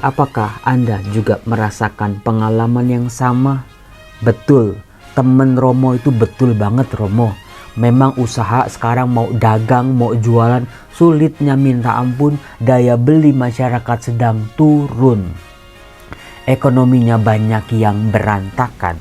Apakah Anda juga merasakan pengalaman yang sama? Betul, temen Romo itu betul banget Romo. Memang usaha sekarang mau dagang, mau jualan, sulitnya minta ampun, daya beli masyarakat sedang turun. Ekonominya banyak yang berantakan.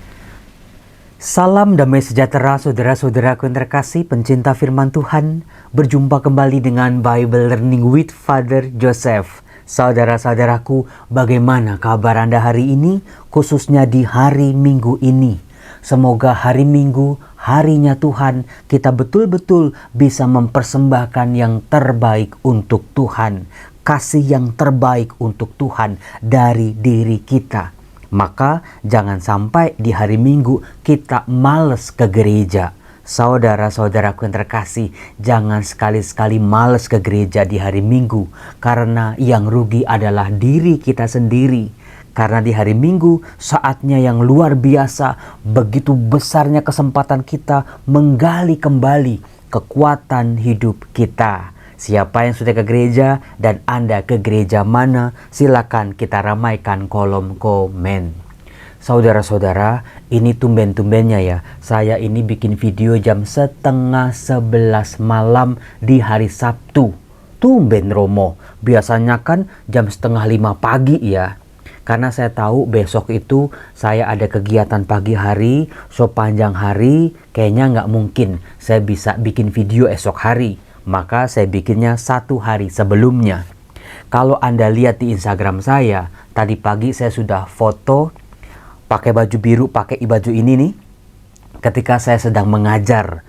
Salam damai sejahtera saudara-saudaraku yang terkasih, pencinta firman Tuhan. Berjumpa kembali dengan Bible Learning with Father Joseph. Saudara-saudaraku, bagaimana kabar Anda hari ini, khususnya di hari Minggu ini? Semoga hari Minggu, harinya Tuhan, kita betul-betul bisa mempersembahkan yang terbaik untuk Tuhan. Kasih yang terbaik untuk Tuhan dari diri kita. Maka jangan sampai di hari Minggu kita males ke gereja. Saudara-saudaraku yang terkasih, jangan sekali-sekali males ke gereja di hari Minggu. Karena yang rugi adalah diri kita sendiri. Karena di hari Minggu saatnya yang luar biasa, begitu besarnya kesempatan kita menggali kembali kekuatan hidup kita. Siapa yang sudah ke gereja dan Anda ke gereja mana? Silakan kita ramaikan kolom komen. Saudara-saudara, ini tumben-tumbennya ya, saya ini bikin video jam 10:30 malam di hari Sabtu. Tumben Romo, biasanya kan jam 4:30 pagi ya. Karena saya tahu besok itu saya ada kegiatan pagi hari, sepanjang hari, kayaknya nggak mungkin saya bisa bikin video esok hari. Maka saya bikinnya satu hari sebelumnya. Kalau Anda lihat di Instagram saya, tadi pagi saya sudah foto pakai baju biru, pakai baju ini nih, ketika saya sedang mengajar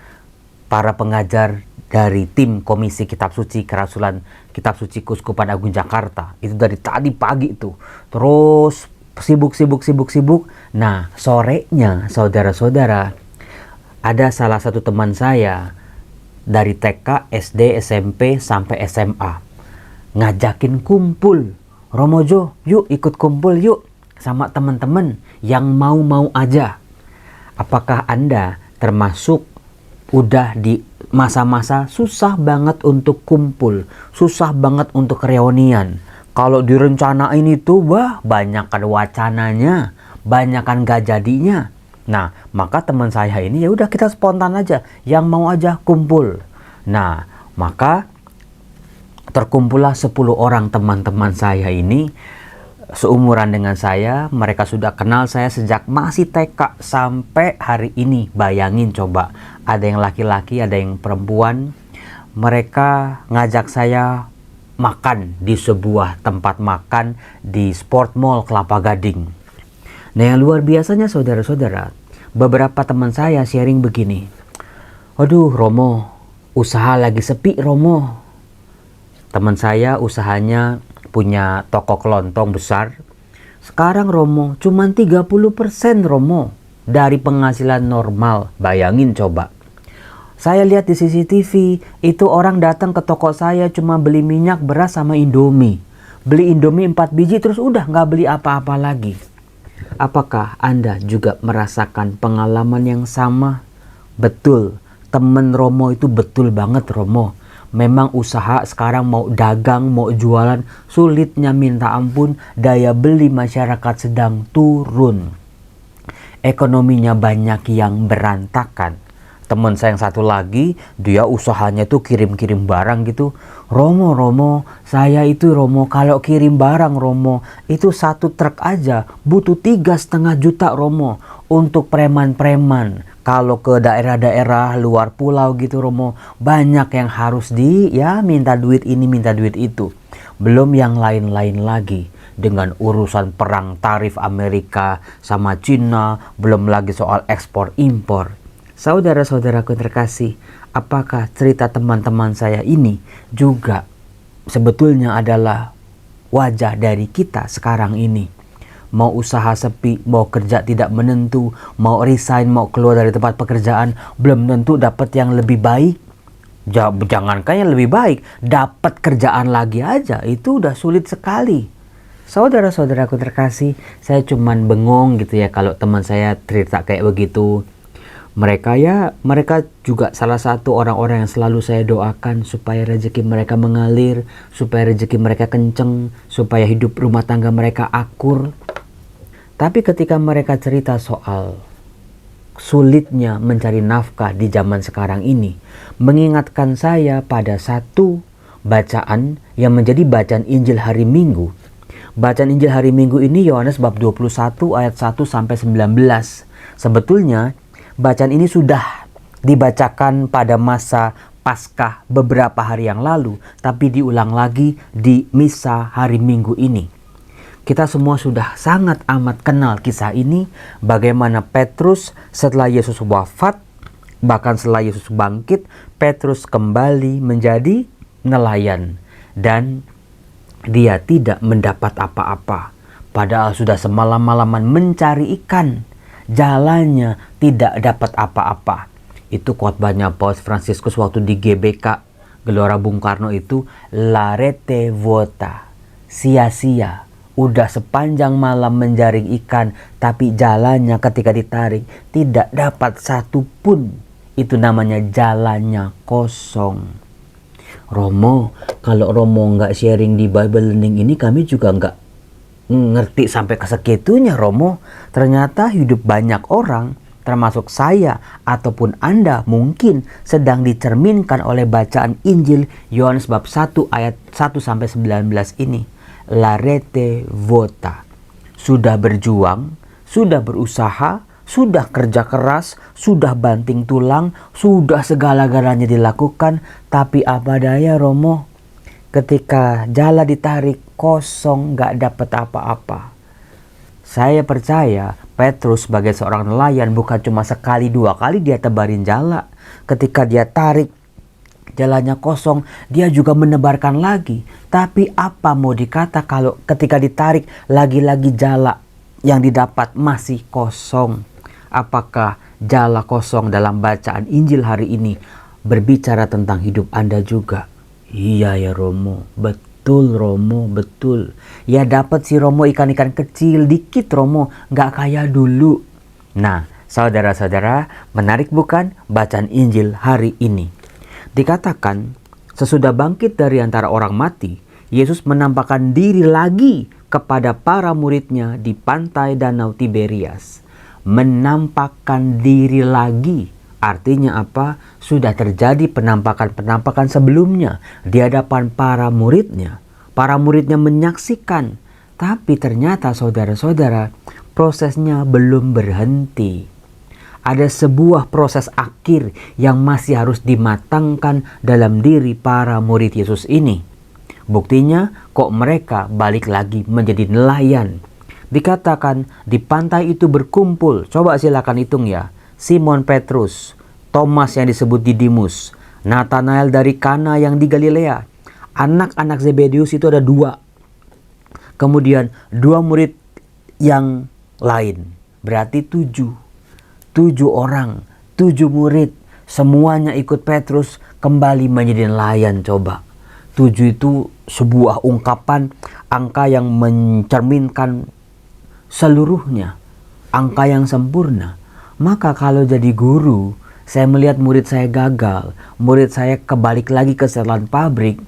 para pengajar dari tim Komisi Kitab Suci Kerasulan Kitab Suci Keuskupan Agung Jakarta. Itu dari tadi pagi itu. Terus sibuk. Nah, sorenya saudara-saudara, ada salah satu teman saya dari TK, SD, SMP, sampai SMA ngajakin kumpul. Romojo, yuk ikut kumpul yuk sama teman-teman yang mau-mau aja. Apakah Anda termasuk udah di masa-masa susah banget untuk kumpul, susah banget untuk reunian? Kalau direncanain itu, wah banyakkan wacananya, banyakkan gak jadinya. Nah, maka teman saya ini ya udah kita spontan aja, yang mau aja kumpul. Nah, maka terkumpullah 10 orang teman-teman saya ini, seumuran dengan saya. Mereka sudah kenal saya sejak masih TK sampai hari ini. Bayangin coba, ada yang laki-laki, ada yang perempuan. Mereka ngajak saya makan di sebuah tempat makan di Sport Mall Kelapa Gading. Nah, yang luar biasanya saudara-saudara, beberapa teman saya sharing begini. Aduh Romo, usaha lagi sepi Romo. Teman saya usahanya punya toko kelontong besar. Sekarang Romo, cuman 30% Romo dari penghasilan normal. Bayangin coba. Saya lihat di CCTV, itu orang datang ke toko saya cuma beli minyak, beras, sama Indomie. Beli Indomie 4 biji terus udah nggak beli apa-apa lagi. Apakah Anda juga merasakan pengalaman yang sama? Betul, temen Romo itu betul banget Romo. Memang usaha sekarang mau dagang, mau jualan, sulitnya minta ampun, daya beli masyarakat sedang turun. Ekonominya banyak yang berantakan. Teman saya yang satu lagi, dia usahanya tuh kirim-kirim barang gitu. Romo, saya itu Romo, kalau kirim barang Romo, itu 1 truk aja butuh 3,5 juta Romo. Untuk preman-preman, kalau ke daerah-daerah luar pulau gitu Romo, banyak yang harus minta duit ini, minta duit itu. Belum yang lain-lain lagi. Dengan urusan perang tarif Amerika sama Cina, belum lagi soal ekspor impor. Saudara-saudaraku yang terkasih, apakah cerita teman-teman saya ini juga sebetulnya adalah wajah dari kita sekarang ini? Mau usaha sepi, mau kerja tidak menentu, mau resign, mau keluar dari tempat pekerjaan, belum tentu dapat yang lebih baik. Jangankan yang lebih baik, dapat kerjaan lagi aja, itu udah sulit sekali. Saudara-saudaraku terkasih, saya cuman bengong gitu ya kalau teman saya cerita kayak begitu. Mereka juga salah satu orang-orang yang selalu saya doakan supaya rezeki mereka mengalir, supaya rezeki mereka kenceng, supaya hidup rumah tangga mereka akur. Tapi ketika mereka cerita soal sulitnya mencari nafkah di zaman sekarang ini, mengingatkan saya pada satu bacaan yang menjadi bacaan Injil hari Minggu. Bacaan Injil hari Minggu ini Yohanes bab 21 ayat 1 sampai 19. Sebetulnya bacaan ini sudah dibacakan pada masa Paskah beberapa hari yang lalu, tapi diulang lagi di misa hari Minggu ini. Kita semua sudah sangat amat kenal kisah ini, bagaimana Petrus setelah Yesus wafat, bahkan setelah Yesus bangkit, Petrus kembali menjadi nelayan dan dia tidak mendapat apa-apa. Padahal sudah semalam-malaman mencari ikan, jalannya tidak dapat apa-apa. Itu khotbahnya Paus Fransiskus waktu di GBK, Gelora Bung Karno itu, la rete vuota, sia-sia. Udah sepanjang malam menjaring ikan, tapi jalannya ketika ditarik tidak dapat satu pun. Itu namanya jalannya kosong. Romo, kalau Romo nggak sharing di Bible Learning ini, kami juga nggak ngerti sampai ke segitunya, Romo. Ternyata hidup banyak orang, termasuk saya ataupun Anda, mungkin sedang dicerminkan oleh bacaan Injil Yohanes bab 1 ayat 1 sampai 19 ini. La rete vuota. Sudah berjuang, sudah berusaha, sudah kerja keras, sudah banting tulang, sudah segala-galanya dilakukan, tapi apa daya, Romo? Ketika jala ditarik kosong, gak dapat apa-apa. Saya percaya Petrus sebagai seorang nelayan bukan cuma sekali dua kali dia tebarin jala. Ketika dia tarik jalannya kosong, dia juga menebarkan lagi. Tapi apa mau dikata kalau ketika ditarik lagi-lagi jala yang didapat masih kosong? Apakah jala kosong dalam bacaan Injil hari ini berbicara tentang hidup Anda juga? Iya ya Romo, betul Romo, betul. Ya dapat si Romo ikan-ikan kecil dikit Romo, gak kayak dulu. Nah, saudara-saudara, menarik bukan bacaan Injil hari ini? Dikatakan, sesudah bangkit dari antara orang mati, Yesus menampakkan diri lagi kepada para muridnya di pantai Danau Tiberias. Menampakkan diri lagi. Artinya apa? Sudah terjadi penampakan-penampakan sebelumnya di hadapan para muridnya. Para muridnya menyaksikan. Tapi ternyata saudara-saudara, prosesnya belum berhenti. Ada sebuah proses akhir yang masih harus dimatangkan dalam diri para murid Yesus ini. Buktinya kok mereka balik lagi menjadi nelayan. Dikatakan di pantai itu berkumpul, coba silakan hitung ya, Simon Petrus, Thomas yang disebut Didimus, Nathanael dari Kana yang di Galilea. Anak-anak Zebedius itu ada 2. Kemudian 2 murid yang lain, berarti 7 orang, 7 murid, semuanya ikut Petrus kembali menjadi nelayan. Coba 7 itu sebuah ungkapan angka yang mencerminkan seluruhnya, angka yang sempurna. Maka kalau jadi guru, saya melihat murid saya gagal, murid saya kebalik lagi ke setelan pabrik,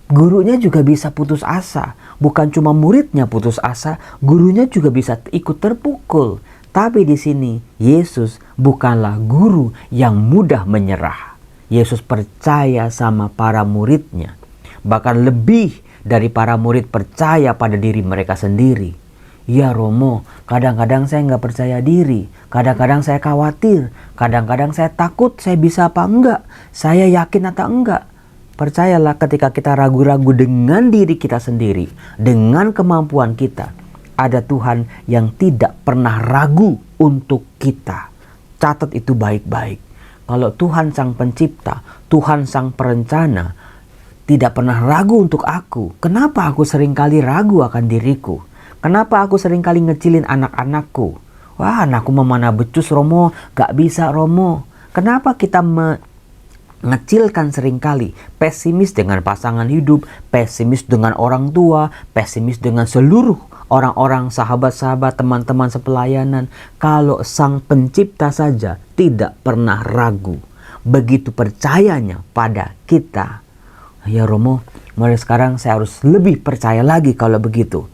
gurunya juga bisa putus asa. Bukan cuma muridnya putus asa, gurunya juga bisa ikut terpukul. Tapi di sini Yesus bukanlah guru yang mudah menyerah. Yesus percaya sama para muridnya. Bahkan lebih dari para murid percaya pada diri mereka sendiri. Ya Romo, kadang-kadang saya nggak percaya diri. Kadang-kadang saya khawatir. Kadang-kadang saya takut saya bisa apa enggak. Saya yakin atau enggak. Percayalah ketika kita ragu-ragu dengan diri kita sendiri. Dengan kemampuan kita. Ada Tuhan yang tidak pernah ragu untuk kita. Catat itu baik-baik. Kalau Tuhan sang pencipta, Tuhan sang perencana, tidak pernah ragu untuk aku. Kenapa aku seringkali ragu akan diriku? Kenapa aku seringkali ngecilin anak-anakku? Wah, anakku mana becus Romo, gak bisa Romo. Kenapa kita mengecilkan seringkali? Pesimis dengan pasangan hidup, pesimis dengan orang tua, pesimis dengan seluruh orang-orang, sahabat-sahabat, teman-teman sepelayanan, kalau Sang Pencipta saja tidak pernah ragu, begitu percayanya pada kita. Ya Romo, mulai sekarang saya harus lebih percaya lagi kalau begitu.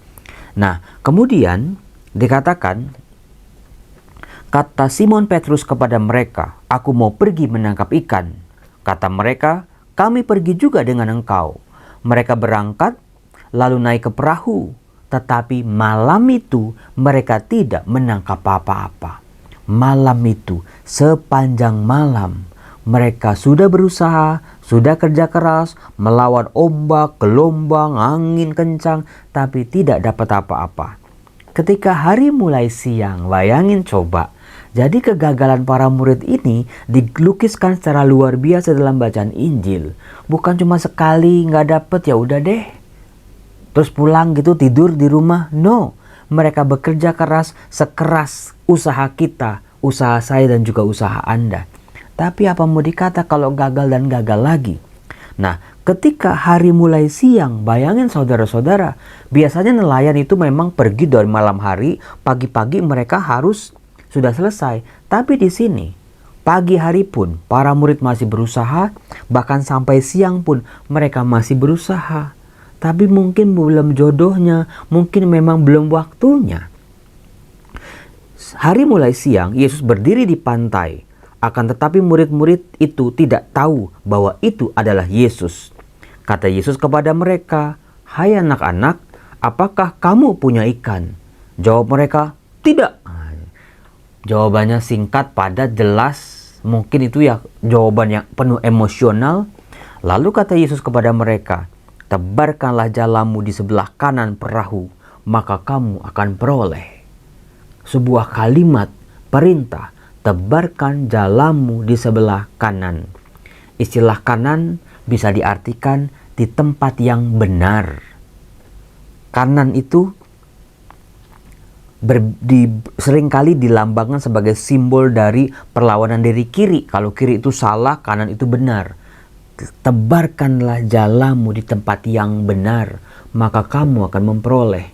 Nah, kemudian dikatakan, kata Simon Petrus kepada mereka, "Aku mau pergi menangkap ikan." Kata mereka, "Kami pergi juga dengan engkau." Mereka berangkat, lalu naik ke perahu. Tetapi malam itu mereka tidak menangkap apa-apa. Malam itu, sepanjang malam, mereka sudah berusaha, sudah kerja keras, melawan ombak, gelombang, angin kencang, tapi tidak dapat apa-apa. Ketika hari mulai siang, bayangin coba. Jadi kegagalan para murid ini dilukiskan secara luar biasa dalam bacaan Injil. Bukan cuma sekali nggak dapet ya udah deh, terus pulang gitu tidur di rumah. No, mereka bekerja keras, sekeras usaha kita, usaha saya dan juga usaha Anda. Tapi apa mau dikata kalau gagal dan gagal lagi? Nah, ketika hari mulai siang, bayangin saudara-saudara, biasanya nelayan itu memang pergi dari malam hari, pagi-pagi mereka harus sudah selesai. Tapi di sini, pagi hari pun para murid masih berusaha, bahkan sampai siang pun mereka masih berusaha. Tapi mungkin belum jodohnya, mungkin memang belum waktunya. Hari mulai siang, Yesus berdiri di pantai. Akan tetapi murid-murid itu tidak tahu bahwa itu adalah Yesus. Kata Yesus kepada mereka, "Hai anak-anak, apakah kamu punya ikan?" Jawab mereka, "Tidak." Jawabannya singkat, padat, jelas. Mungkin itu ya jawaban yang penuh emosional. Lalu kata Yesus kepada mereka, "Tebarkanlah jalamu di sebelah kanan perahu, maka kamu akan peroleh." Sebuah kalimat perintah, tebarkan jalamu di sebelah kanan. Istilah kanan bisa diartikan di tempat yang benar. Kanan itu seringkali dilambangkan sebagai simbol dari perlawanan dari kiri. Kalau kiri itu salah, kanan itu benar. Tebarkanlah jalamu di tempat yang benar, maka kamu akan memperoleh.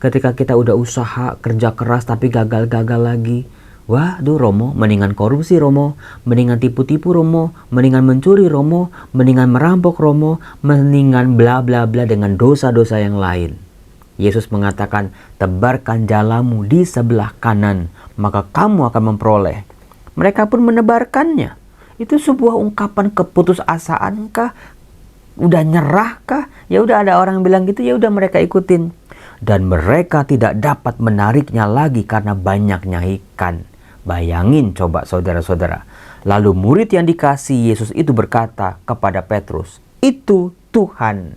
Ketika kita udah usaha, kerja keras tapi gagal-gagal lagi, waduh Romo, mendingan korupsi Romo, mendingan tipu-tipu Romo, mendingan mencuri Romo, mendingan merampok Romo, mendingan bla bla bla dengan dosa-dosa yang lain. Yesus mengatakan, tebarkan jalamu di sebelah kanan, maka kamu akan memperoleh. Mereka pun menebarkannya. Itu sebuah ungkapan keputusasaan kah? Udah nyerah kah? Ya udah, ada orang yang bilang gitu, ya udah mereka ikutin. Dan mereka tidak dapat menariknya lagi karena banyaknya ikan. Bayangin coba saudara-saudara. Lalu murid yang dikasih Yesus itu berkata kepada Petrus, "Itu Tuhan."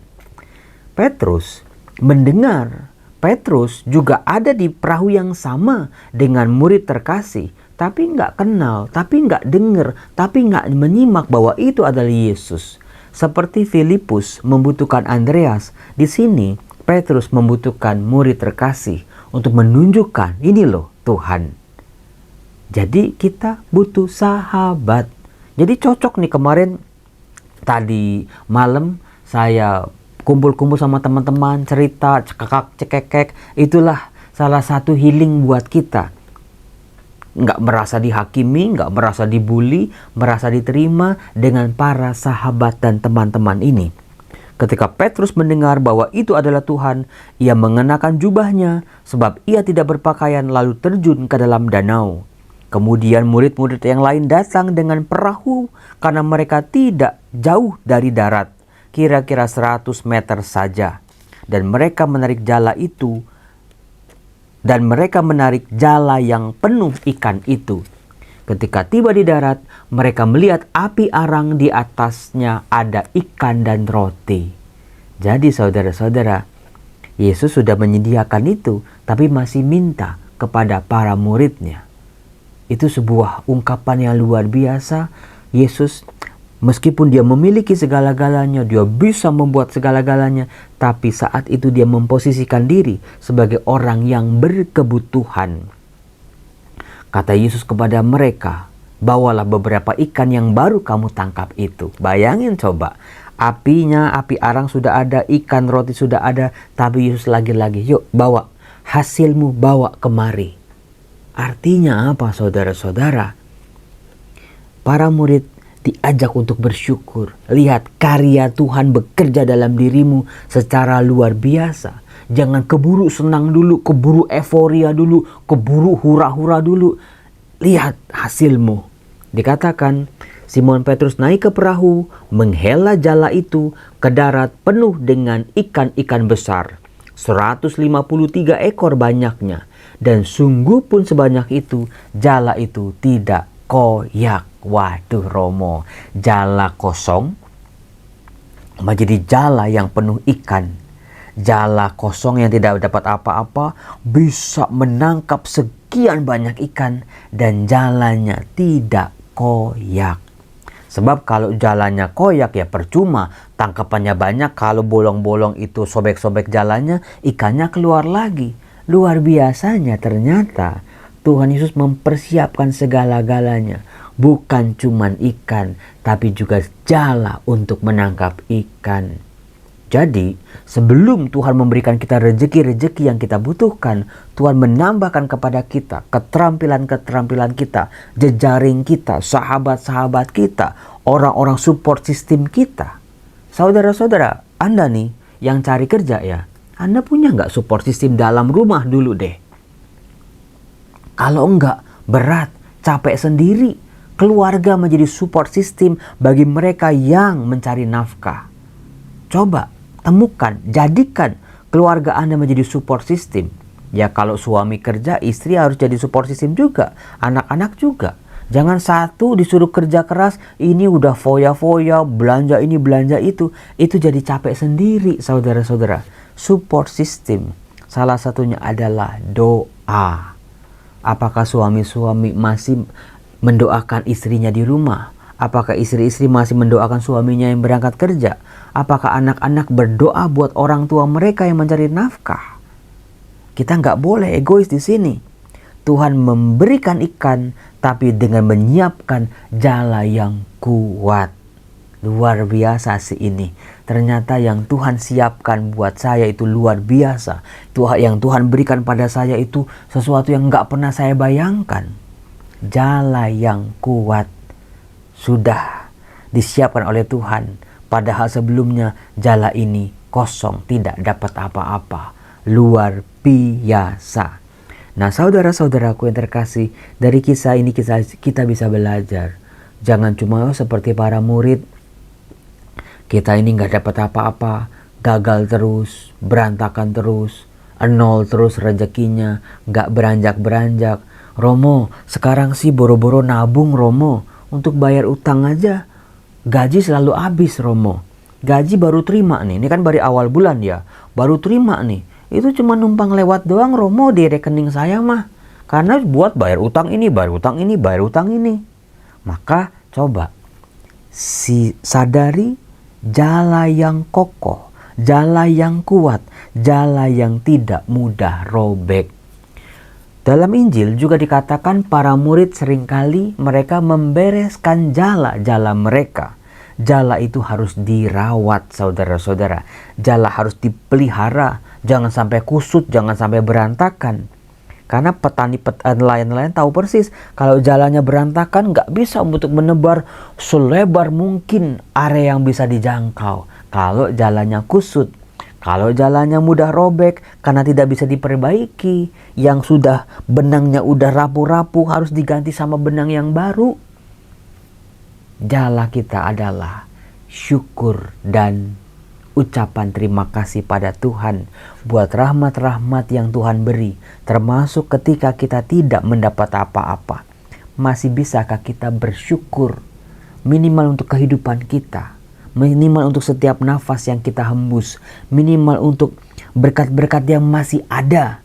Petrus mendengar. Petrus juga ada di perahu yang sama dengan murid terkasih. Tapi nggak kenal, tapi nggak dengar, tapi nggak menyimak bahwa itu adalah Yesus. Seperti Filipus membutuhkan Andreas, di sini Petrus membutuhkan murid terkasih untuk menunjukkan ini loh Tuhan. Jadi kita butuh sahabat. Jadi cocok nih, kemarin tadi malam saya kumpul-kumpul sama teman-teman, cerita, cekekek, itulah salah satu healing buat kita. Nggak merasa dihakimi, nggak merasa dibully, merasa diterima dengan para sahabat dan teman-teman ini. Ketika Petrus mendengar bahwa itu adalah Tuhan, ia mengenakan jubahnya sebab ia tidak berpakaian lalu terjun ke dalam danau. Kemudian murid-murid yang lain datang dengan perahu karena mereka tidak jauh dari darat, kira-kira 100 meter saja. Dan mereka menarik jala yang penuh ikan itu. Ketika tiba di darat, mereka melihat api arang, di atasnya ada ikan dan roti. Jadi saudara-saudara, Yesus sudah menyediakan itu, tapi masih minta kepada para muridnya. Itu sebuah ungkapan yang luar biasa. Yesus, meskipun dia memiliki segala-galanya, dia bisa membuat segala-galanya, tapi saat itu dia memposisikan diri sebagai orang yang berkebutuhan. Kata Yesus kepada mereka, bawalah beberapa ikan yang baru kamu tangkap itu. Bayangin coba, api arang sudah ada, ikan roti sudah ada, tapi Yesus lagi-lagi, yuk bawa. hasilmu bawa kemari. Artinya apa saudara-saudara? Para murid diajak untuk bersyukur. Lihat karya Tuhan bekerja dalam dirimu secara luar biasa. Jangan keburu senang dulu, keburu euforia dulu, keburu hura-hura dulu. Lihat hasilmu. Dikatakan Simon Petrus naik ke perahu, menghela jala itu ke darat penuh dengan ikan-ikan besar. 153 ekor banyaknya. Dan sungguh pun sebanyak itu, jala itu tidak koyak. Waduh Romo, jala kosong menjadi jala yang penuh ikan. Jala kosong yang tidak dapat apa-apa bisa menangkap sekian banyak ikan dan jalannya tidak koyak. Sebab kalau jalannya koyak ya percuma, tangkapannya banyak, kalau bolong-bolong itu sobek-sobek jalannya, ikannya keluar lagi. Luar biasanya ternyata Tuhan Yesus mempersiapkan segala-galanya. Bukan cuman ikan, tapi juga jala untuk menangkap ikan. Jadi, sebelum Tuhan memberikan kita rezeki-rezeki yang kita butuhkan, Tuhan menambahkan kepada kita keterampilan-keterampilan kita, jejaring kita, sahabat-sahabat kita, orang-orang support sistem kita. Saudara-saudara, Anda nih yang cari kerja ya, Anda punya nggak support sistem dalam rumah dulu deh? Kalau enggak, berat, capek sendiri. Keluarga menjadi support system bagi mereka yang mencari nafkah. Coba, temukan, jadikan keluarga Anda menjadi support system. Ya kalau suami kerja, istri harus jadi support system juga. Anak-anak juga. Jangan satu disuruh kerja keras, ini udah foya-foya, belanja ini, belanja itu. Itu jadi capek sendiri saudara-saudara. Support system, salah satunya adalah doa. Apakah suami-suami masih mendoakan istrinya di rumah? Apakah istri-istri masih mendoakan suaminya yang berangkat kerja? Apakah anak-anak berdoa buat orang tua mereka yang mencari nafkah? Kita nggak boleh egois di sini. Tuhan memberikan ikan, tapi dengan menyiapkan jala yang kuat. Luar biasa sih ini. Ternyata yang Tuhan siapkan buat saya itu luar biasa. Yang Tuhan berikan pada saya itu sesuatu yang nggak pernah saya bayangkan. Jala yang kuat sudah disiapkan oleh Tuhan. Padahal sebelumnya jala ini kosong, tidak dapat apa-apa. Luar biasa. Nah saudara-saudaraku yang terkasih, dari kisah ini kita bisa belajar. Jangan cuma seperti para murid. Kita ini nggak dapat apa-apa, gagal terus, berantakan terus, nol terus rezekinya, nggak beranjak-beranjak. Romo, sekarang sih boro-boro nabung Romo, untuk bayar utang aja. Gaji selalu habis Romo. Gaji baru terima nih, ini kan dari awal bulan ya, baru terima nih. Itu cuma numpang lewat doang Romo di rekening saya mah. Karena buat bayar utang ini, bayar utang ini, bayar utang ini. Maka coba sadari jala yang kokoh, jala yang kuat, jala yang tidak mudah robek. Dalam Injil juga dikatakan para murid seringkali mereka membereskan jala-jala mereka. Jala itu harus dirawat saudara-saudara. Jala harus dipelihara. Jangan sampai kusut, jangan sampai berantakan. Karena nelayan-nelayan tahu persis kalau jalannya berantakan nggak bisa untuk menebar selebar mungkin area yang bisa dijangkau. Kalau jalannya kusut, kalau jalannya mudah robek karena tidak bisa diperbaiki, yang sudah benangnya udah rapuh-rapuh harus diganti sama benang yang baru. Jala kita adalah syukur dan ucapan terima kasih pada Tuhan buat rahmat-rahmat yang Tuhan beri, termasuk ketika kita tidak mendapat apa-apa. Masih bisakah kita bersyukur minimal untuk kehidupan kita, minimal untuk setiap nafas yang kita hembus, minimal untuk berkat-berkat yang masih ada,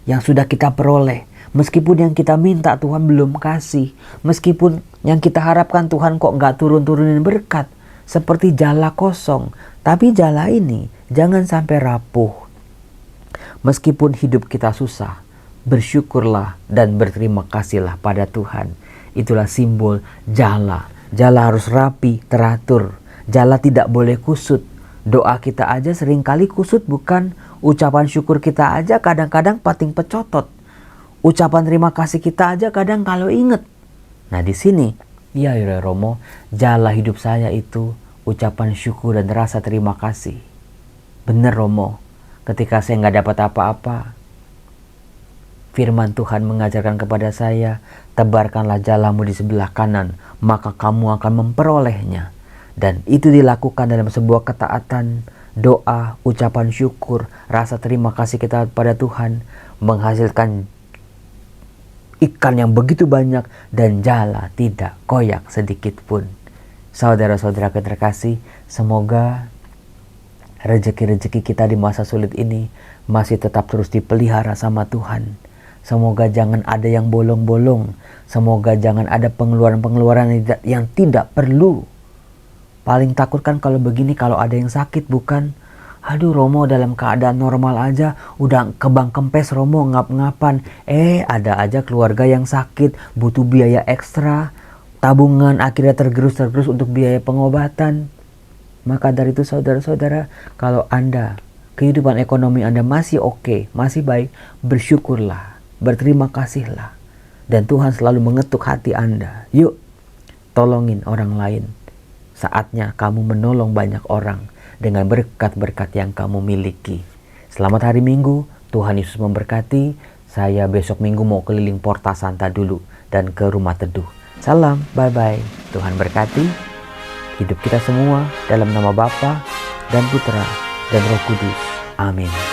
yang sudah kita peroleh. Meskipun yang kita minta Tuhan belum kasih, meskipun yang kita harapkan Tuhan kok nggak turun-turunin berkat, seperti jala kosong. Tapi jala ini jangan sampai rapuh. Meskipun hidup kita susah, bersyukurlah dan berterima kasihlah pada Tuhan. Itulah simbol jala. Jala harus rapi, teratur. Jala tidak boleh kusut. Doa kita aja seringkali kusut bukan? Ucapan syukur kita aja kadang-kadang pating pecotot. Ucapan terima kasih kita aja kadang kalau inget. Nah di sini, ya Romo, jala hidup saya itu ucapan syukur dan rasa terima kasih. Bener Romo, ketika saya nggak dapat apa-apa, firman Tuhan mengajarkan kepada saya, tebarkanlah jalamu di sebelah kanan, maka kamu akan memperolehnya. Dan itu dilakukan dalam sebuah ketaatan, doa, ucapan syukur, rasa terima kasih kita pada Tuhan, menghasilkan ikan yang begitu banyak dan jala tidak koyak sedikit pun. Saudara-saudara terkasih, semoga rezeki-rezeki kita di masa sulit ini masih tetap terus dipelihara sama Tuhan. Semoga jangan ada yang bolong-bolong. Semoga jangan ada pengeluaran-pengeluaran yang tidak perlu. Paling takut kan kalau begini, kalau ada yang sakit bukan? Aduh Romo, dalam keadaan normal aja udah kebang kempes Romo, ngap-ngapan. Ada aja keluarga yang sakit, butuh biaya ekstra. Tabungan akhirnya tergerus-tergerus untuk biaya pengobatan. Maka dari itu saudara-saudara, kalau Anda, kehidupan ekonomi Anda masih oke, masih baik, bersyukurlah, berterima kasihlah. Dan Tuhan selalu mengetuk hati Anda. Yuk, tolongin orang lain. Saatnya kamu menolong banyak orang dengan berkat-berkat yang kamu miliki. Selamat hari Minggu, Tuhan Yesus memberkati. Saya besok Minggu mau keliling Porta Santa dulu dan ke rumah teduh. Salam, bye-bye. Tuhan berkati hidup kita semua dalam nama Bapa dan Putra dan Roh Kudus. Amin.